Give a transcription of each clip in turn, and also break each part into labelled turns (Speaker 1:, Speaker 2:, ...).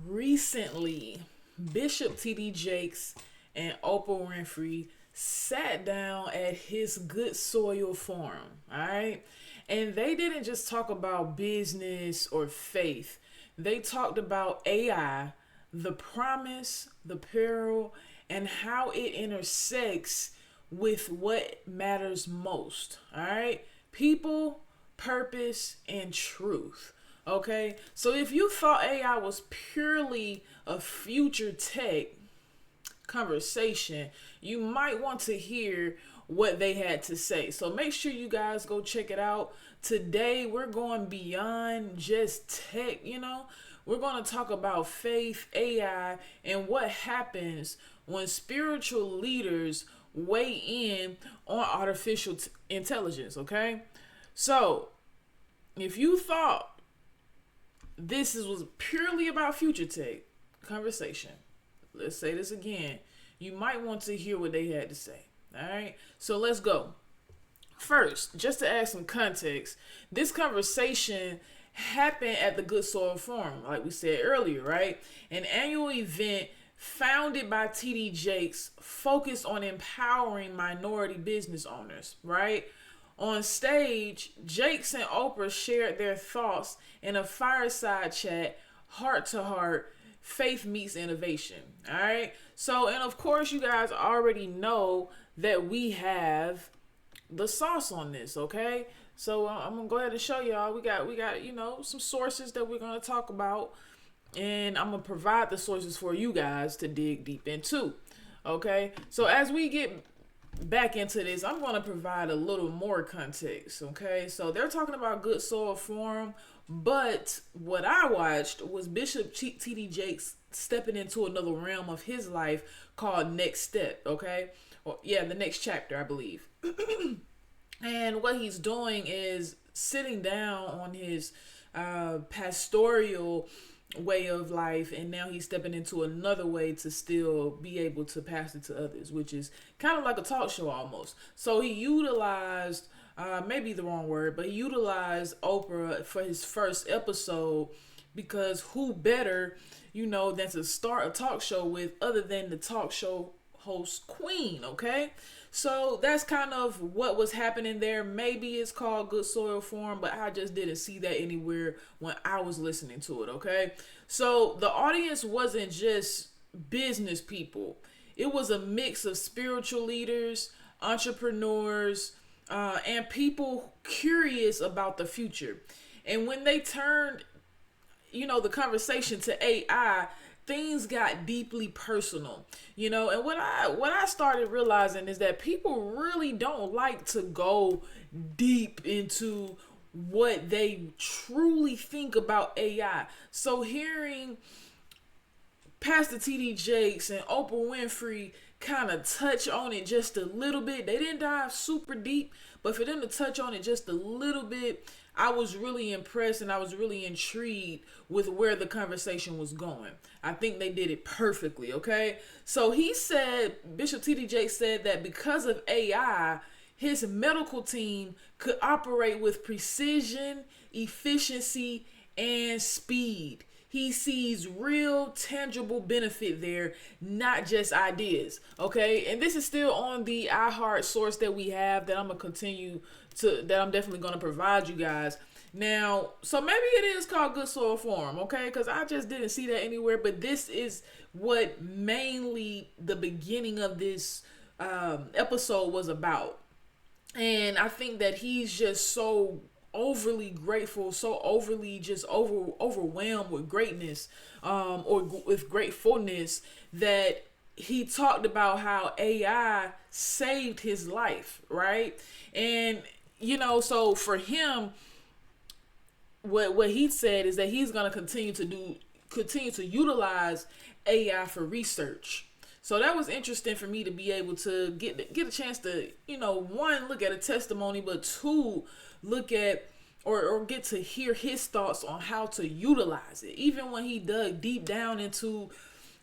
Speaker 1: recently, Bishop T.D. Jakes and Oprah Winfrey sat down at his Good Soil Forum, all right? And they didn't just talk about business or faith. They talked about AI, the promise, the peril, and how it intersects with what matters most, all right? People, purpose, and truth. Okay, so if you thought AI was purely a future tech conversation, you might want to hear what they had to say. So make sure you guys go check it out. Today, we're going beyond just tech, We're going to talk about faith, AI, and what happens when spiritual leaders weigh in on artificial intelligence, okay? So, if you thought this was purely about future tech conversation, let's say this again, you might want to hear what they had to say. All right, so let's go. First, just to add some context, this conversation happened at the Good Soil Forum, like we said earlier, right? An annual event founded by T.D. Jakes focused on empowering minority business owners, right? On stage, Jakes and Oprah shared their thoughts in a fireside chat, heart to heart, faith meets innovation. All right. So, and of course, you guys already know that we have the sauce on this. Okay. So I'm gonna go ahead and show y'all. We got some sources that we're gonna talk about, and I'm gonna provide the sources for you guys to dig deep into. Okay. So as we get back into this, I'm going to provide a little more context, okay? So they're talking about Good Soil Forum, but what I watched was Bishop T.D. Jakes stepping into another realm of his life called Next Step, okay? The next chapter, I believe. And what he's doing is sitting down on his pastoral way of life, and now he's stepping into another way to still be able to pass it to others, which is kind of like a talk show almost. So he utilized maybe the wrong word, but he utilized Oprah for his first episode, because who better than to start a talk show with other than the talk show host queen, okay? So that's kind of what was happening there. Maybe it's called Good Soil Forum, but I just didn't see that anywhere when I was listening to it, okay? So the audience wasn't just business people. It was a mix of spiritual leaders, entrepreneurs, and people curious about the future. And when they turned, the conversation to AI, things got deeply personal, and what I started realizing is that people really don't like to go deep into what they truly think about AI. So hearing Pastor T.D. Jakes and Oprah Winfrey kind of touch on it just a little bit, they didn't dive super deep, but for them to touch on it just a little bit, I was really impressed and I was really intrigued with where the conversation was going. I think they did it perfectly, okay? So Bishop T.D. Jakes said that because of AI, his medical team could operate with precision, efficiency, and speed. He sees real tangible benefit there, not just ideas, okay? And this is still on the iHeart source that we have that I'm definitely going to provide you guys. Now, so maybe it is called Good Soil Forum, okay? Because I just didn't see that anywhere, but this is what mainly the beginning of this episode was about. And I think that he's just so overly grateful, so overly just overwhelmed with greatness, or with gratefulness, that he talked about how AI saved his life, right? And so for him, what he said is that he's going to continue to utilize AI for research. So that was interesting for me to be able to get a chance to, one, look at a testimony, but two, look at or get to hear his thoughts on how to utilize it. Even when he dug deep down into,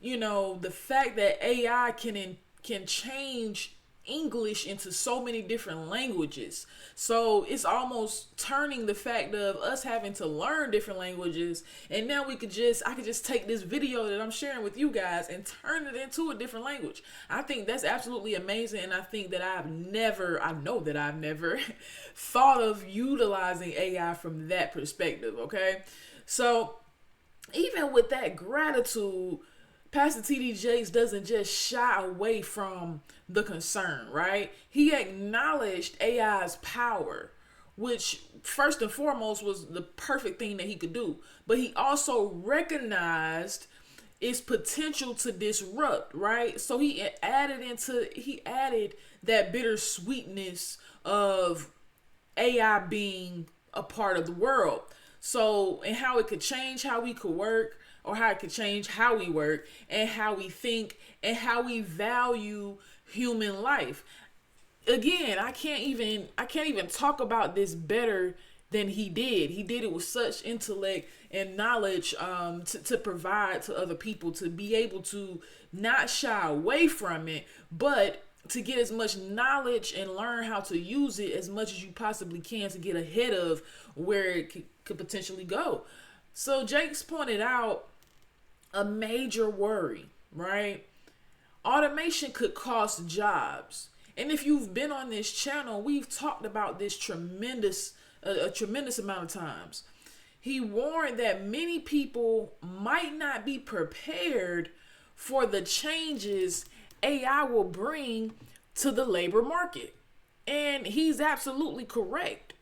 Speaker 1: the fact that AI can change English into so many different languages. So it's almost turning the fact of us having to learn different languages, and now I could just take this video that I'm sharing with you guys and turn it into a different language. I think that's absolutely amazing, and I think that I know that I've never thought of utilizing AI from that perspective, okay? So even with that gratitude, Pastor TD Jakes doesn't just shy away from the concern, right? He acknowledged AI's power, which first and foremost was the perfect thing that he could do. But he also recognized its potential to disrupt, right? So he added that bittersweetness of AI being a part of the world. So, and how it could change how we could work, or how it could change how we work and how we think and how we value human life. Again, I can't even talk about this better than he did. He did it with such intellect and knowledge, to provide to other people, to be able to not shy away from it, but to get as much knowledge and learn how to use it as much as you possibly can to get ahead of where it could potentially go. So Jakes pointed out a major worry, right? Automation could cost jobs. And if you've been on this channel, we've talked about this a tremendous amount of times. He warned that many people might not be prepared for the changes AI will bring to the labor market. And he's absolutely correct.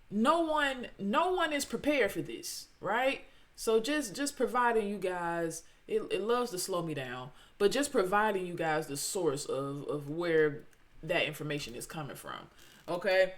Speaker 1: No one is prepared for this, right? So just providing you guys, it loves to slow me down, but just providing you guys the source of where that information is coming from. Okay?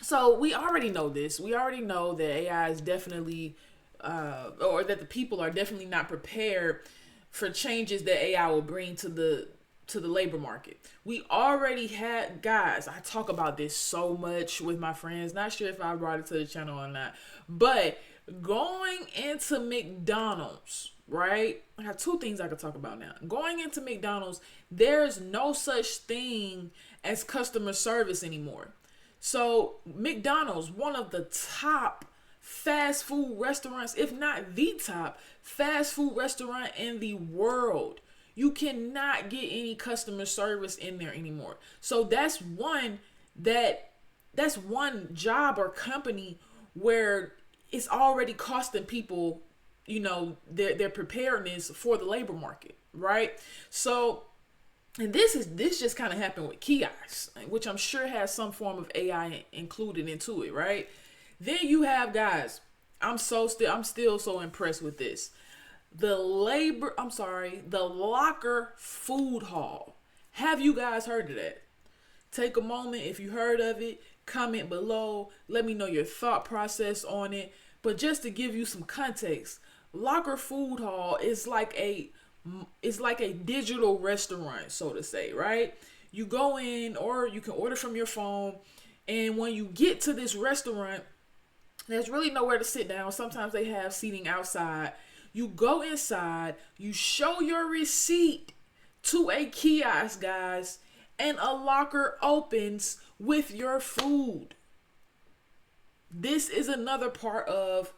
Speaker 1: So we already know this. We already know that AI is definitely, or that the people are definitely not prepared for changes that AI will bring to the labor market. We already had, guys, I talk about this so much with my friends. Not sure if I brought it to the channel or not, but going into McDonald's, right? I have two things I could talk about now. Going into McDonald's, there's no such thing as customer service anymore. So McDonald's, one of the top fast food restaurants, if not the top fast food restaurant in the world, you cannot get any customer service in there anymore. So that's one job or company where it's already costing people, their preparedness for the labor market, right? So, and this just kind of happened with kiosks, which I'm sure has some form of AI included into it, right? Then you have, guys, I'm still so impressed with this. The locker food hall. Have you guys heard of that? Take a moment, if you heard of it, comment below. Let me know your thought process on it. But just to give you some context, locker food hall is like a digital restaurant, so to say, right? You go in, or you can order from your phone, and when you get to this restaurant, there's really nowhere to sit down. Sometimes they have seating outside. You go inside, you show your receipt to a kiosk, guys, and a locker opens with your food. This is another part of,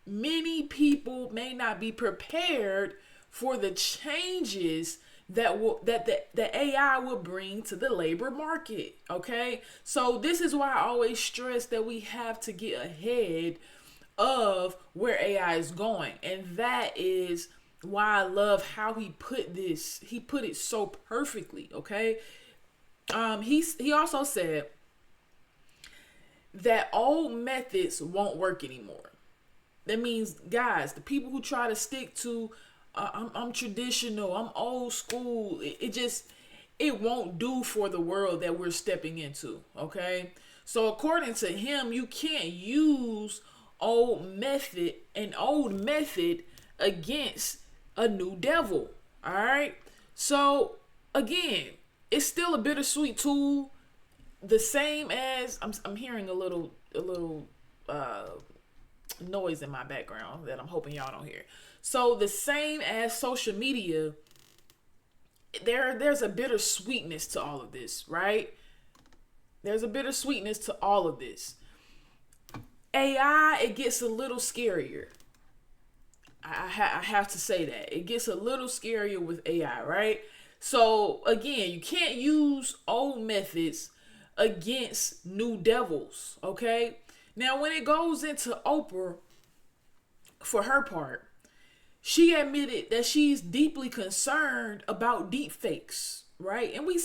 Speaker 1: many people may not be prepared for the changes that the AI will bring to the labor market. Okay, so this is why I always stress that we have to get ahead of where AI is going, and that is why I love how he put this. He put it so perfectly. Okay, he also said that old methods won't work anymore. That means, guys, the people who try to stick to I'm traditional, I'm old school, it won't do for the world that we're stepping into. Okay, so according to him, you can't use old method against a new devil. All right, so again, it's still a bittersweet tool. The same as I'm hearing a little noise in my background that I'm hoping y'all don't hear. So the same as social media, there's a bittersweetness to all of this, right? There's a bittersweetness to all of this. AI, it gets a little scarier. I have to say that. It gets a little scarier with AI, right? So, again, you can't use old methods against new devils, okay? Now, when it goes into Oprah, for her part, she admitted that she's deeply concerned about deepfakes, right? And we,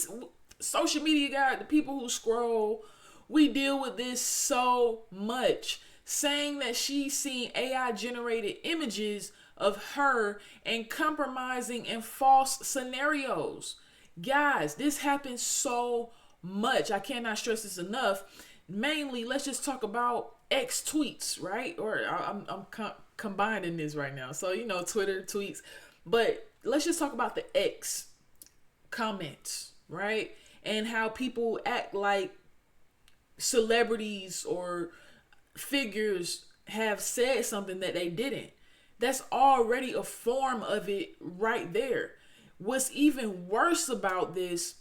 Speaker 1: social media guy, the people who scroll, we deal with this so much, saying that she's seen AI generated images of her and compromising and false scenarios. Guys, this happens so much. I cannot stress this enough. Mainly, let's just talk about X tweets, right? Or I'm combining this right now. So, Twitter tweets. But let's just talk about the X comments, right? And how people act like celebrities or figures have said something that they didn't. That's already a form of it right there. What's even worse about this,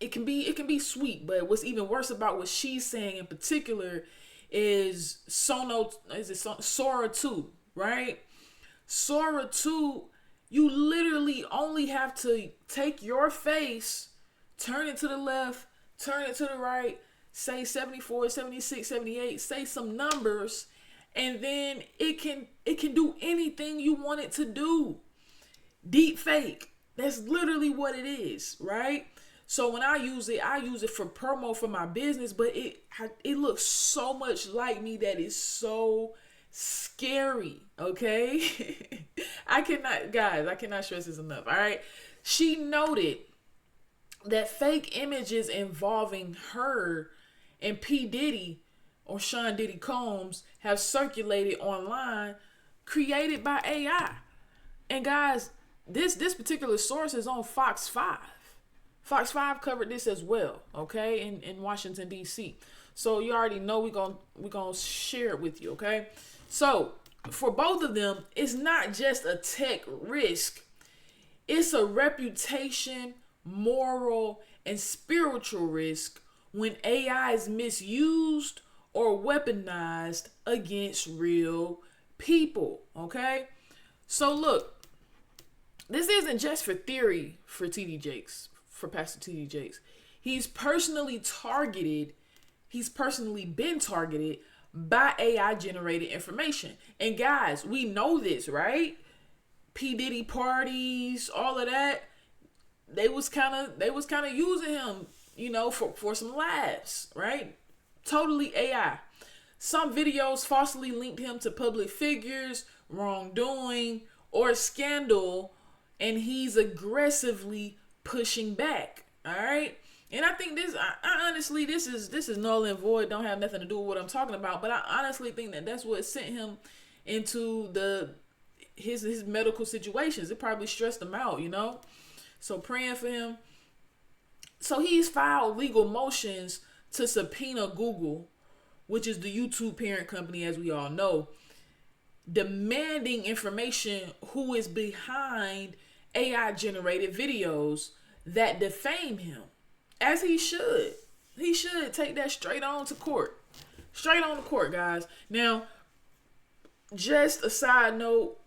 Speaker 1: it can be sweet, but what's even worse about what she's saying in particular is Sora 2, right? Sora 2, you literally only have to take your face, turn it to the left, turn it to the right, say 74, 76, 78, say some numbers, and then it can do anything you want it to do. Deep fake. That's literally what it is, right? So when I use it for promo for my business, but it looks so much like me that it's so scary, okay? I cannot stress this enough, all right? She noted that fake images involving her and P. Diddy or Sean Diddy Combs have circulated online created by AI. And guys, this particular source is on Fox 5. Fox 5 covered this as well, okay, in Washington, D.C. So you already know we're gonna share it with you, okay? So for both of them, it's not just a tech risk. It's a reputation, moral, and spiritual risk when AI is misused or weaponized against real people, okay? So look, this isn't just for theory for T.D. Jakes, for Pastor T.D. Jakes. He's personally been targeted by AI generated information. And guys, we know this, right? P. Diddy parties, all of that, they was kind of using him, for some laughs, right? Totally AI. Some videos falsely linked him to public figures, wrongdoing, or scandal, and he's aggressively pushing back. All right. And I think I honestly, this is null and void. Don't have nothing to do with what I'm talking about. But I honestly think that that's what sent him into his medical situations. It probably stressed him out, So praying for him. So he's filed legal motions to subpoena Google, which is the YouTube parent company, as we all know, demanding information who is behind AI generated videos that defame him. As he should. He should take that straight on to court. Straight on to court, guys. Now, just a side note,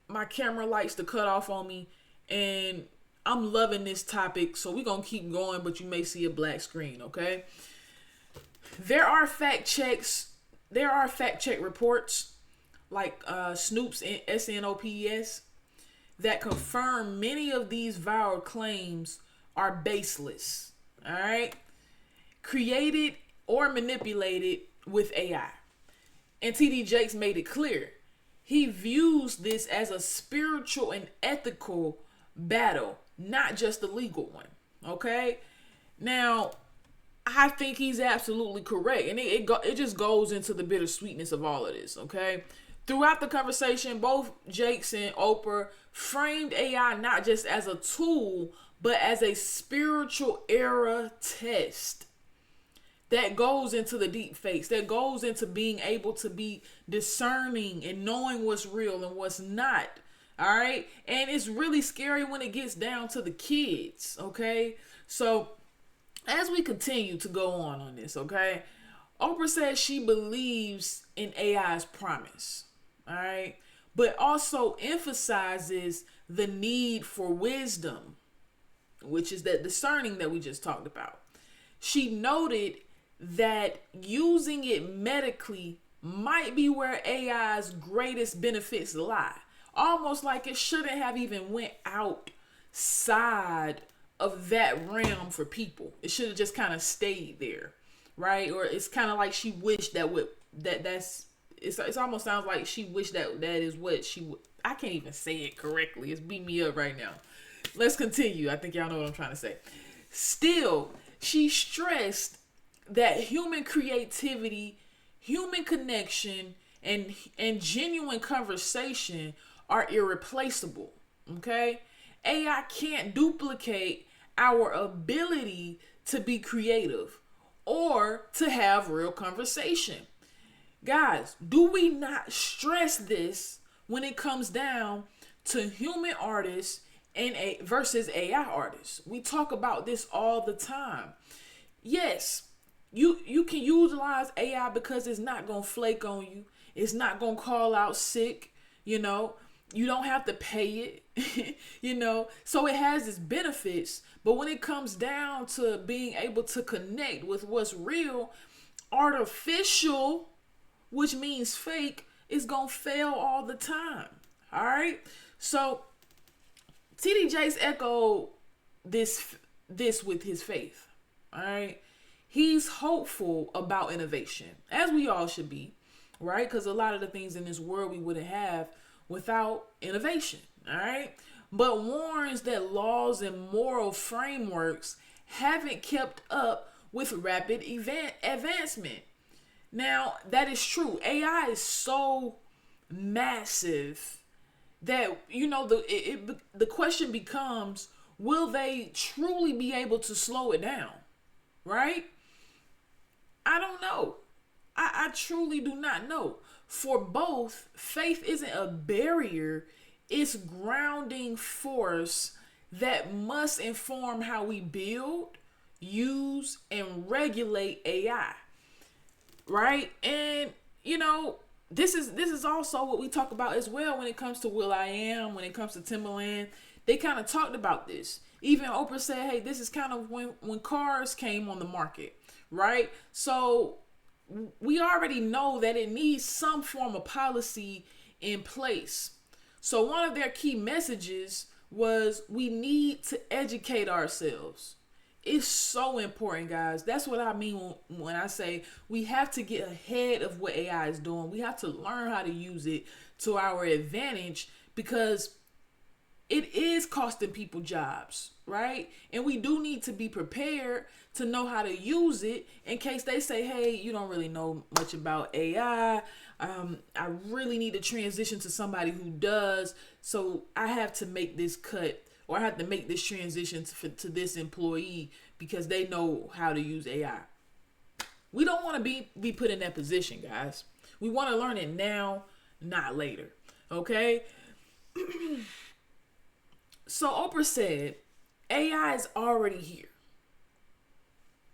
Speaker 1: my camera likes to cut off on me, and I'm loving this topic, so we're going to keep going, but you may see a black screen, okay? There are fact check reports like Snoops and SNOPES that confirm many of these viral claims are baseless. All right, created or manipulated with AI. And T.D. Jakes made it clear. He views this as a spiritual and ethical battle, not just a legal one. Okay? Now, I think he's absolutely correct. And it just goes into the bittersweetness of all of this. Okay? Throughout the conversation, both Jakes and Oprah framed AI not just as a tool, but as a spiritual era test that goes into the deep fakes, that goes into being able to be discerning and knowing what's real and what's not. All right. And it's really scary when it gets down to the kids. Okay. So as we continue to go on this, okay, Oprah says she believes in AI's promise. All right. But also emphasizes the need for wisdom, which is that discerning that we just talked about. She noted that using it medically might be where AI's greatest benefits lie. Almost like it shouldn't have even went outside of that realm for people. It should have just kind of stayed there, right? Or it's kind of like she wished that would that's it's almost sounds like she wished that is what she would. I can't even say it correctly. It's beat me up right now. Let's continue. I think y'all know what I'm trying to say. Still, she stressed that human creativity, human connection, and genuine conversation are irreplaceable. Okay? AI can't duplicate our ability to be creative or to have real conversation. Guys, do we not stress this when it comes down to human artists and versus AI artists? We talk about this all the time. Yes, you can utilize AI because it's not gonna flake on you. It's not gonna call out sick. You know, you don't have to pay it. You know, so it has its benefits. But when it comes down to being able to connect with what's real, artificial, which means fake, is gonna fail all the time. All right. So TD Jakes echoed this with his faith. All right. He's hopeful about innovation, as we all should be, right? Because a lot of the things in this world we wouldn't have without innovation. All right. But warns that laws and moral frameworks haven't kept up with rapid advancement. Now, that is true. AI is so massive that, you know, the question becomes, will they truly be able to slow it down? Right? I don't know. I truly do not know. For both, faith isn't a barrier, it's grounding force that must inform how we build, use, and regulate AI. Right? And you know, this is also what we talk about as well when it comes to will.i.am, when it comes to Timbaland. They kind of talked about this. Even Oprah said, hey, this is kind of when cars came on the market, right? So we already know that it needs some form of policy in place. So one of their key messages was we need to educate ourselves. It's so important, guys. That's what I mean when I say we have to get ahead of what AI is doing. We have to learn how to use it to our advantage because it is costing people jobs, right? And we do need to be prepared to know how to use it in case they say, hey, you don't really know much about AI. I really need to transition to somebody who does. So I have to make this cut, or I have to make this transition to this employee because they know how to use AI. We don't want to be put in that position, guys. We want to learn it now, not later. Okay? So Oprah said, AI is already here.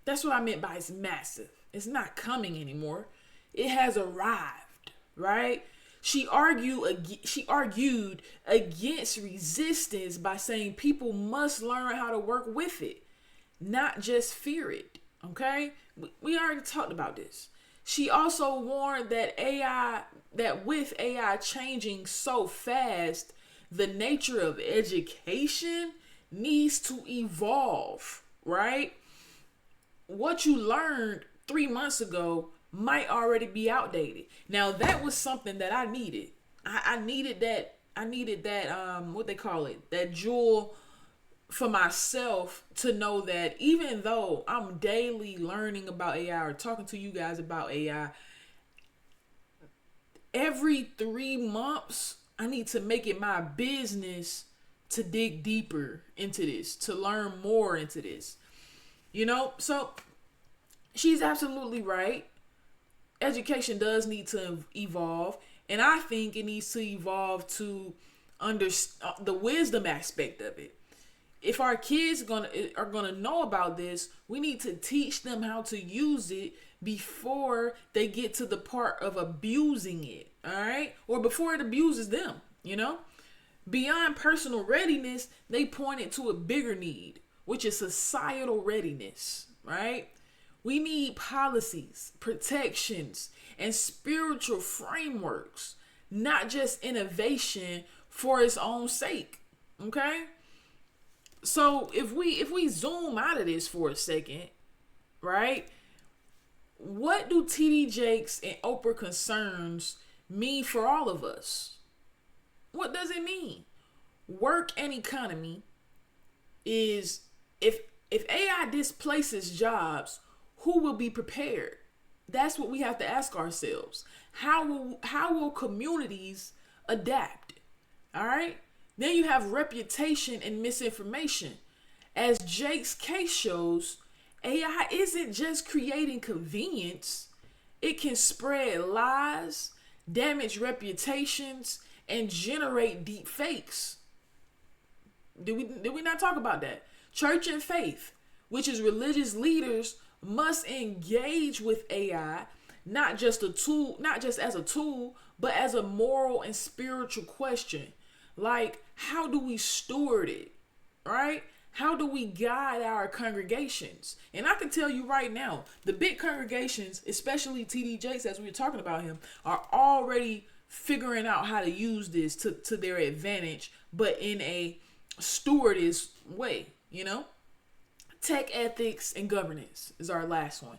Speaker 1: That's what I meant by it's massive. It's not coming anymore. It has arrived, right? She argued against resistance by saying people must learn how to work with it, not just fear it. Okay? We already talked about this. She also warned that with AI changing so fast, the nature of education needs to evolve, right? What you learned 3 months ago might already be outdated. Now that was something that I needed. I needed that what they call it, that jewel for myself to know that even though I'm daily learning about AI or talking to you guys about AI, every 3 months I need to make it my business to dig deeper into this, to learn more into this. You know, so she's absolutely right. Education does need to evolve, and I think it needs to evolve to the wisdom aspect of it. If our kids are gonna know about this, we need to teach them how to use it before they get to the part of abusing it, all right? Or before it abuses them, you know? Beyond personal readiness, they pointed to a bigger need, which is societal readiness, right? We need policies, protections, and spiritual frameworks, not just innovation for its own sake, okay? So if we zoom out of this for a second, right? What do TD Jakes and Oprah concerns mean for all of us? What does it mean? Work and economy is, if AI displaces jobs, who will be prepared? That's what we have to ask ourselves. How will communities adapt? All right? Then you have reputation and misinformation. As Jake's case shows, AI isn't just creating convenience. It can spread lies, damage reputations, and generate deep fakes. Did we not talk about that? Church and faith, which is religious leaders, must engage with AI not just as a tool, but as a moral and spiritual question. Like, how do we steward it, right? How do we guide our congregations? And I can tell you right now, the big congregations, especially TD Jakes, as we were talking about him, are already figuring out how to use this to their advantage, but in a stewardess way, you know? Tech ethics and governance is our last one.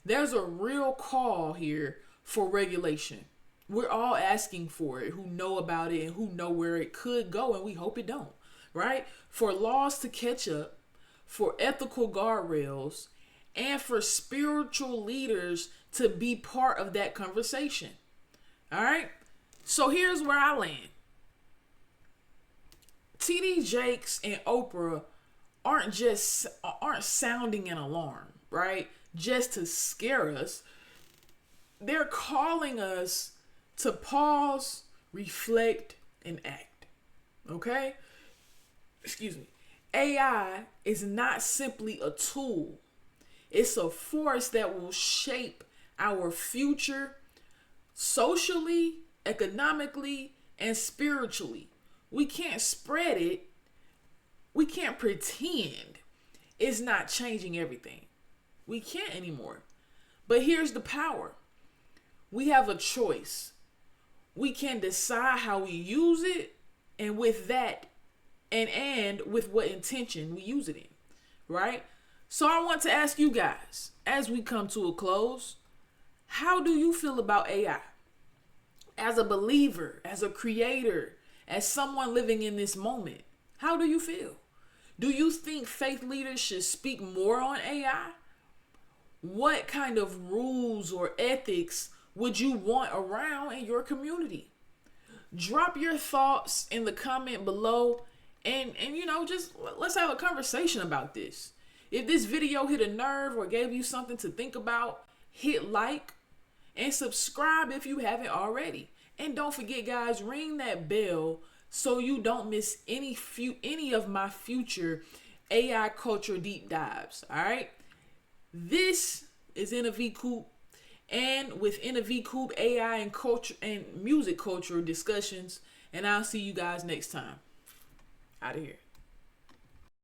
Speaker 1: There's a real call here for regulation. We're all asking for it, who know about it and who know where it could go, and we hope it don't, right? For laws to catch up, for ethical guardrails, and for spiritual leaders to be part of that conversation. All right? So here's where I land. TD Jakes and Oprah aren't sounding an alarm, right? Just to scare us. They're calling us to pause, reflect, and act. Okay? Excuse me. AI is not simply a tool. It's a force that will shape our future socially, economically, and spiritually. We can't spread it. We can't pretend it's not changing everything. We can't anymore. But here's the power. We have a choice. We can decide how we use it, and with that, and with what intention we use it in, right? So I want to ask you guys, as we come to a close, how do you feel about AI? As a believer, as a creator, as someone living in this moment, how do you feel? Do you think faith leaders should speak more on AI? What kind of rules or ethics would you want around in your community? Drop your thoughts in the comment below, and just let's have a conversation about this. If this video hit a nerve or gave you something to think about, hit like and subscribe if you haven't already. And don't forget, guys, ring that bell so you don't miss any of my future AI culture deep dives. All right. This is InAVeeCoop, and with InAVeeCoop, AI and culture and music culture discussions. And I'll see you guys next time. Out of here.